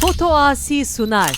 Foto Asi sunar.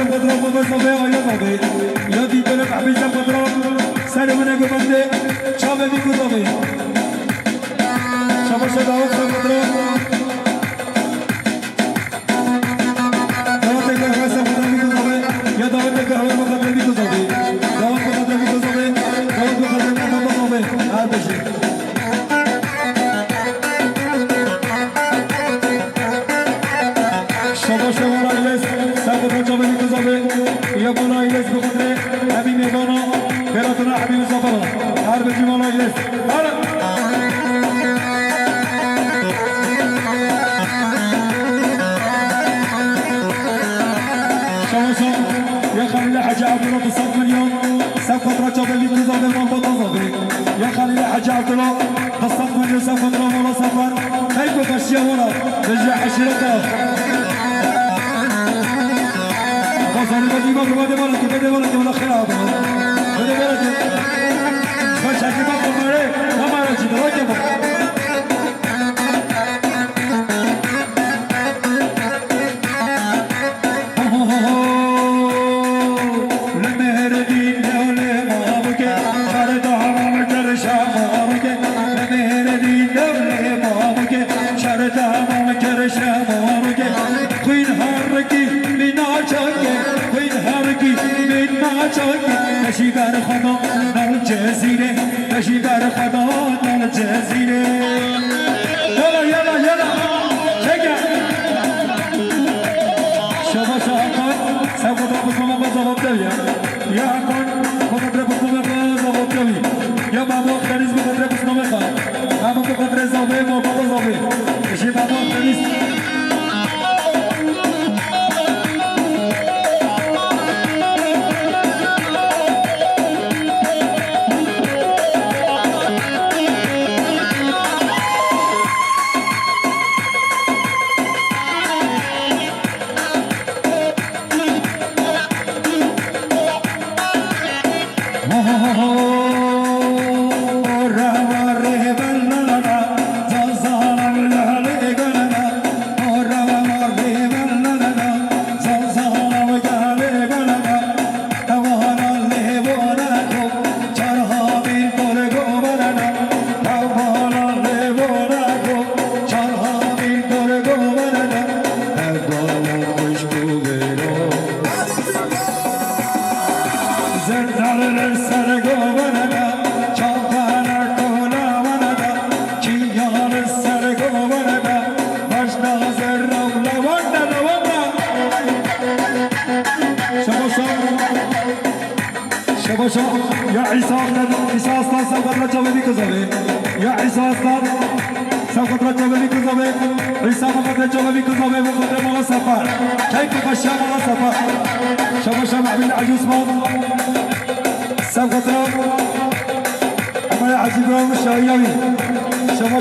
سبقدرا بابا صبي آیا صبي یا دیدن قبیل سبقدرا سر من گفته چابه بیکو صبي شما شداوت سبقدرا دعوت قهوه سبقدرا بیکو صبي یا دعوت قهوه بقدر بیکو صبي دعوت بقدر بیکو صبي دعوت بقدر بابا صبي هر بشه شما رایس سبقدرا چابه بیکو صبي یا بالا ایلس بقدر همین میدانا براتون حبیب زفر هر بجی بالا ایلس شما یا خلیل حجی عبدالله بصد میلیون سبقدرا چابه بیکو صبي من بالا صبي یا خلیل حجی عبدالله بصد میلیون سبقدرا بالا سفر خیلی بخشی ورا بجی حشیرتا بازاری بدی ما بده بالا که بالا خیلی آدم بده بالا که باید شکل ما بماره ما مرا چیده باید که تشیبر خدا نال جزیره تشیبر خدا نال جزیره یلا چگه شما شاکان سبقدرا بسمه با زباب دوی یا اکان بقدر بسمه با زباب دوی یا بابا اختریز بقدر بسمه خواه بابا بقدر زبه ما بابا زبه کشی بابا اختریز يا عيسى أستاذ سبقدرا چابه بیکو صبي يا عيسى أستاذ سبقدرا چابه بیکو صبي عيسى بقدر چابه بیکو صبي بقدر مالا سفر كيف خشى مالا سفر شما عبيد عجوز مال سبقدرا أما يا عجيب رام الشايوي شما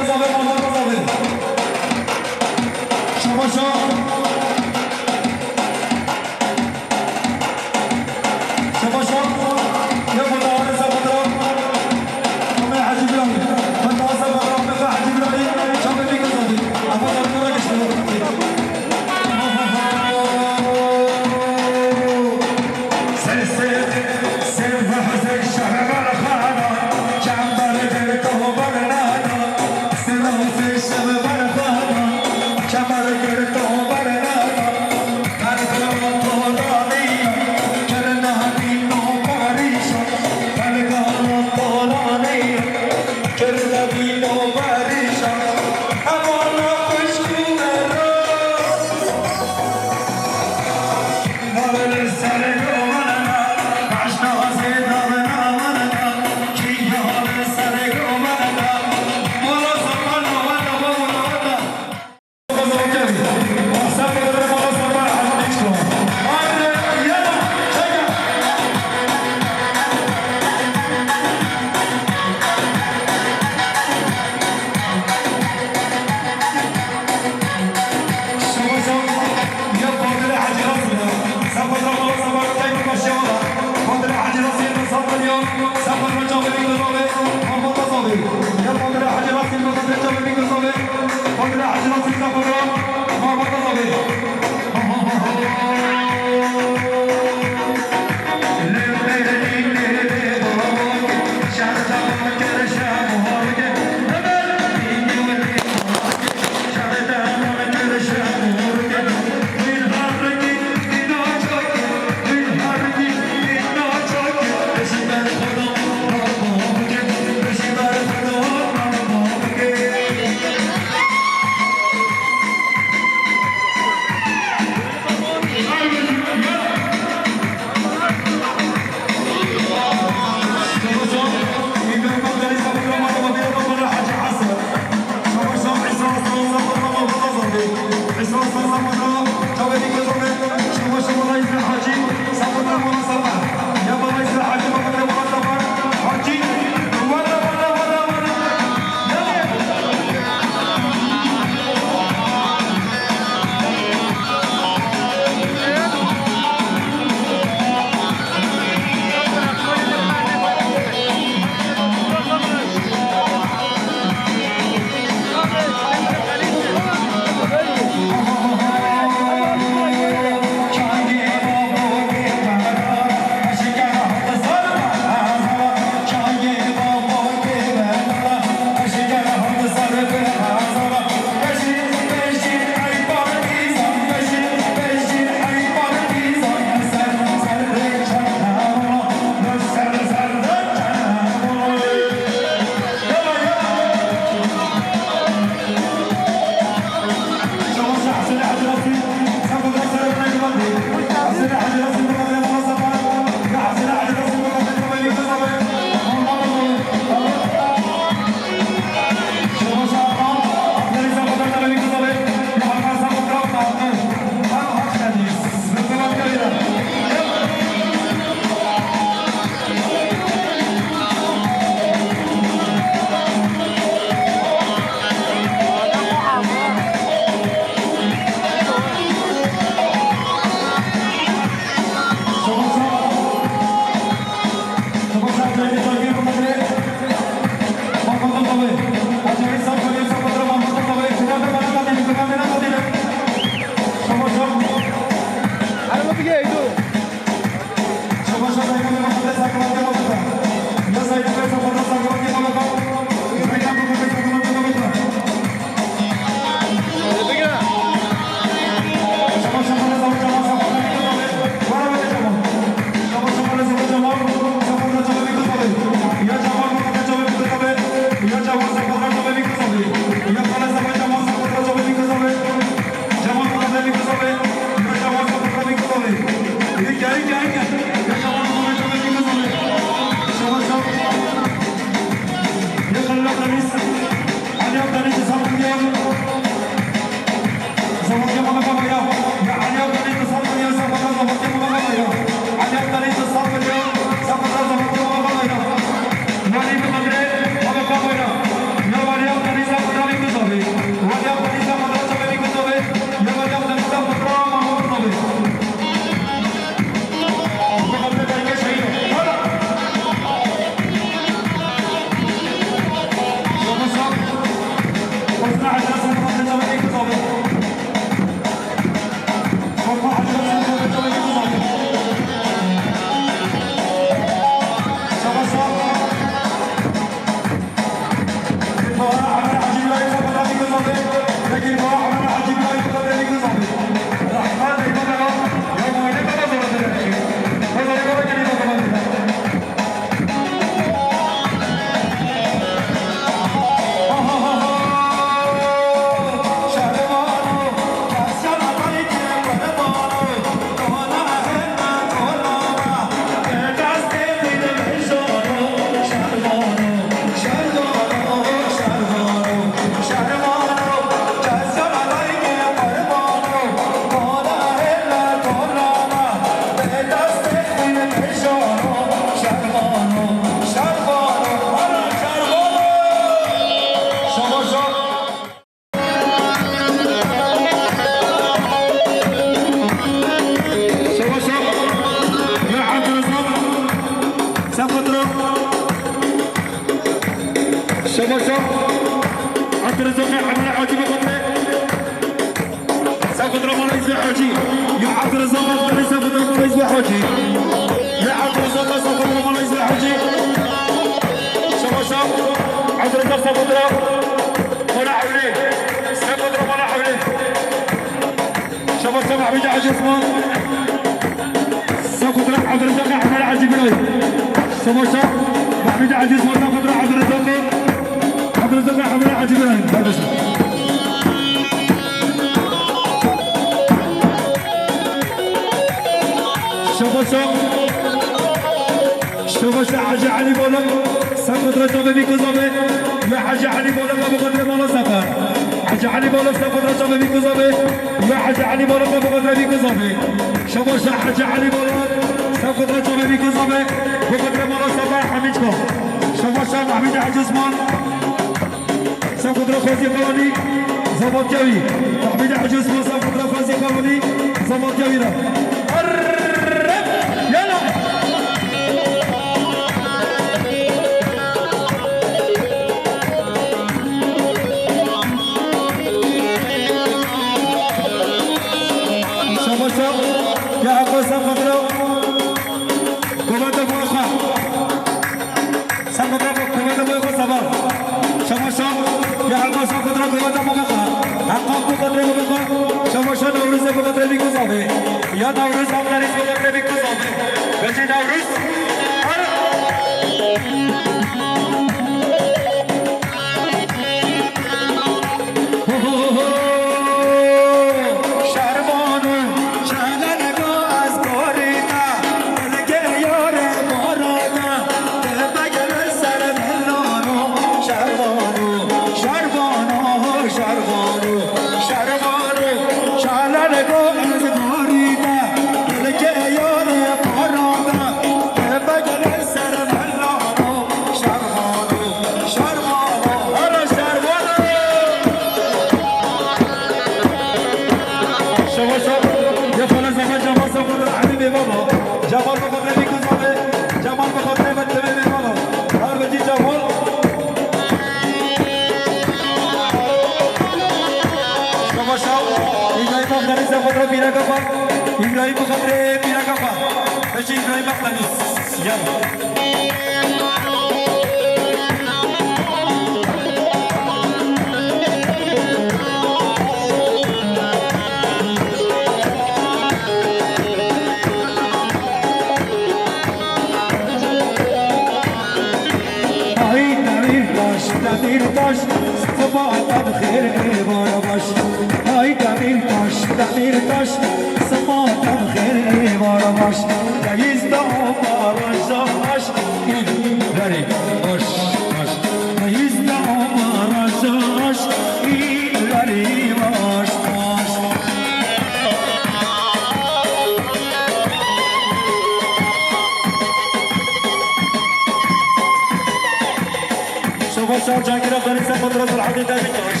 عبد دافيتوش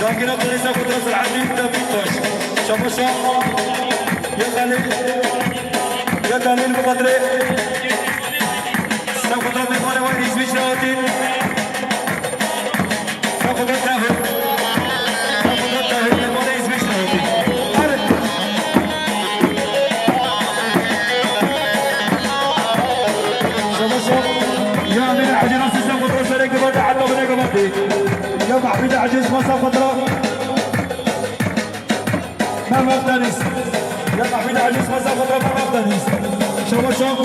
جانجير عبد الرزاق قدرة العديد دافيتوش شابوشا يا خليل مبادرة سلام قدرة ميمانة وين يزويج راوتين سلام قدرة تاهل سلام قدرة تاهل ميمانة يزويج راوتين شابوشا يا أمين عجينا سلام قدرة سريك بردي عدو بنيك بردي يا محمد عجيز مسا قدرة ما مفتنس يا محمد عجيز مسا قدرة ما مفتنس شابوشا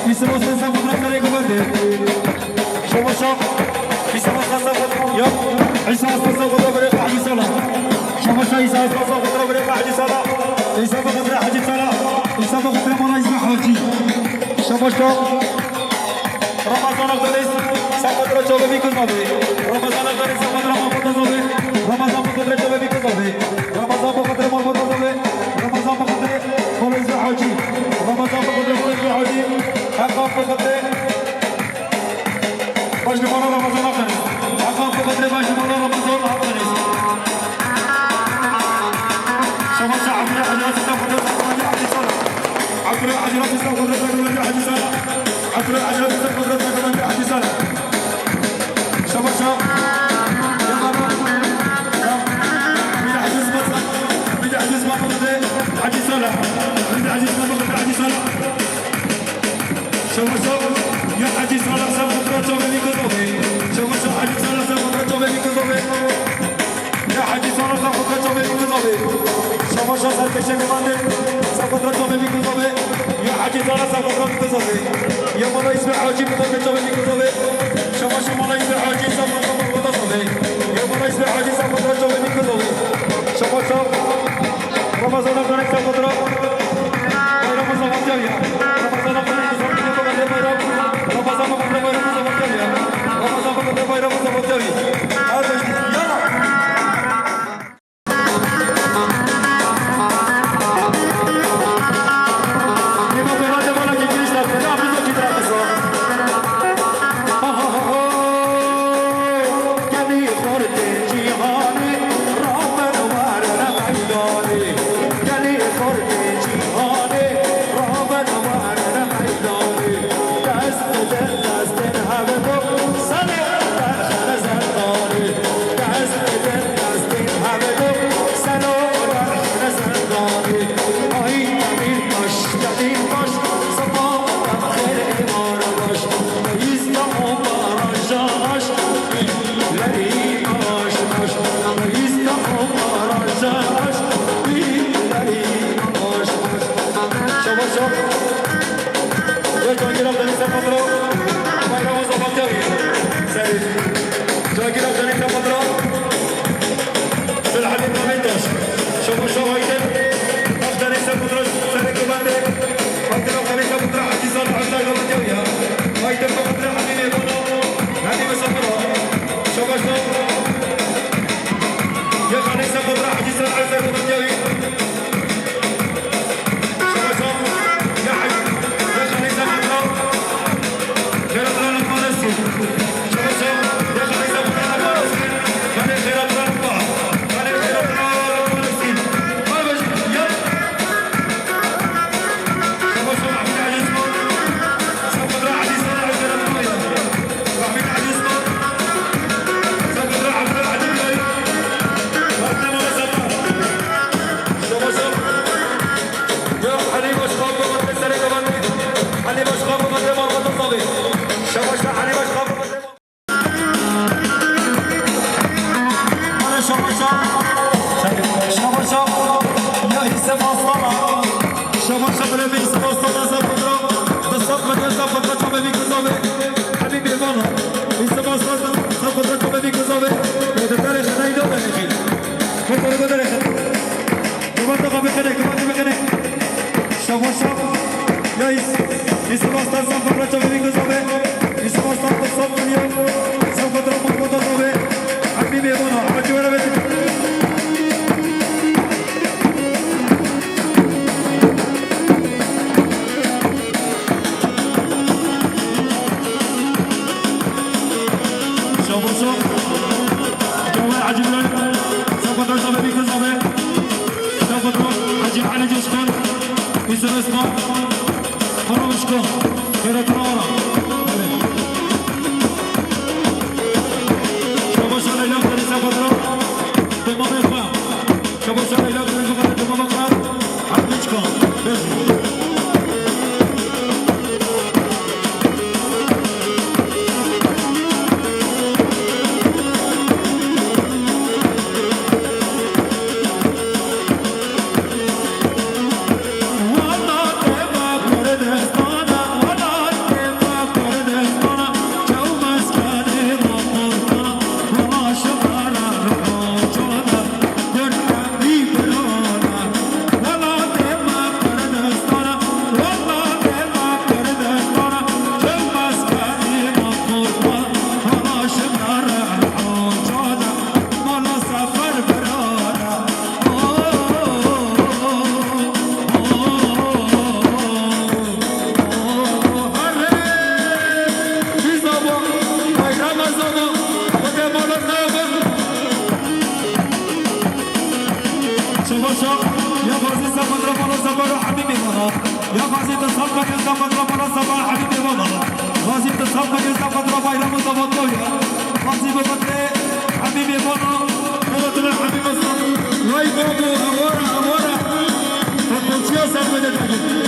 يسمى سلسة قدرة سريك بردي شابوشا يسمى سلسة قدرة يا عيسى سلسة قدرة بريق حجي صلاة شابوشا عيسى سلسة قدرة بريق حجي صلاة عيسى قدرة حجي صلاة عيسى قدرة مرة يسمى حجي شابوشا رمضان الدرس سقطر جواب بيكوزابي رمضان الدرس سقطر محمودزابي رمضان بقدر جواب بيكوزابي رمضان بقدر محمودزابي رمضان بقدر فلوس حاجي رمضان بقدر فلوس حاجي حقا بقدر باش نمر رمضان الدرس حقا بقدر باش نمر رمضان الدرس شمس عبد العزيز سقطر حاجي صلاة عبد العزيز سقطر حاجي صلاة عبد العزيز سقطر حاجي صلاة شباب يا بابا من عجز بطل من عجز بطل حاجي صلاة من عجز بطل حاجي صلاة شباب يا حاجي صلاة سقطر جوابي كذوبي شباب حاجي صلاة سقطر جوابي كذوبي يا حاجي صلاة سقطر جوابي كذوبي شباب سركش كمان سقطر جوابي كذوبي يا حاجي صلاة سقطر كذوبي يا مولا اسمع حاجي بطل جوابي كذوبي شباب مولا اسمع حاجي سقطر يا مولا اسمع حاجي سقطر جوابي كذوبي شباب رمضان الدرس سقطر رمضان الجاية رمضان الدرس سقطر رمضان بقدر باي رمضان الجاية هذا يلا شباشا يا غازي سفر رمضان سفر حبيبي مانا يا غازي تصفق سفر رمضان سفر حبيبي مانا غازي تصفق سفر بايرام سفر غازي بفترة حبيبي مانا بفترة حبيبي مصر واي بابو أمورا فتنشيا سفر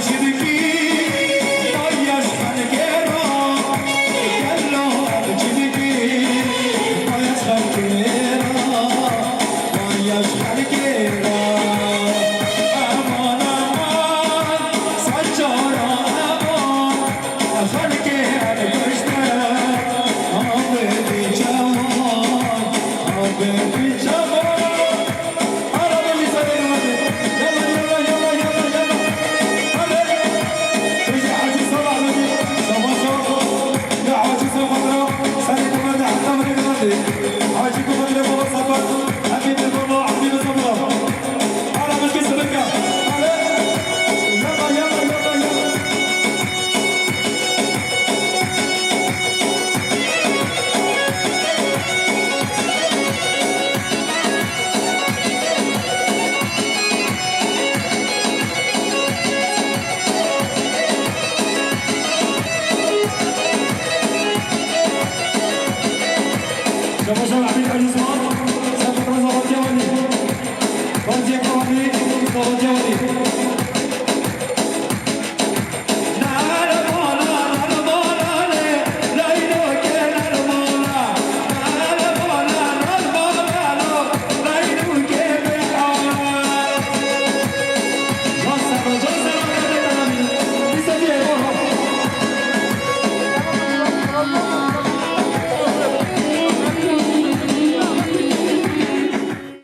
شركي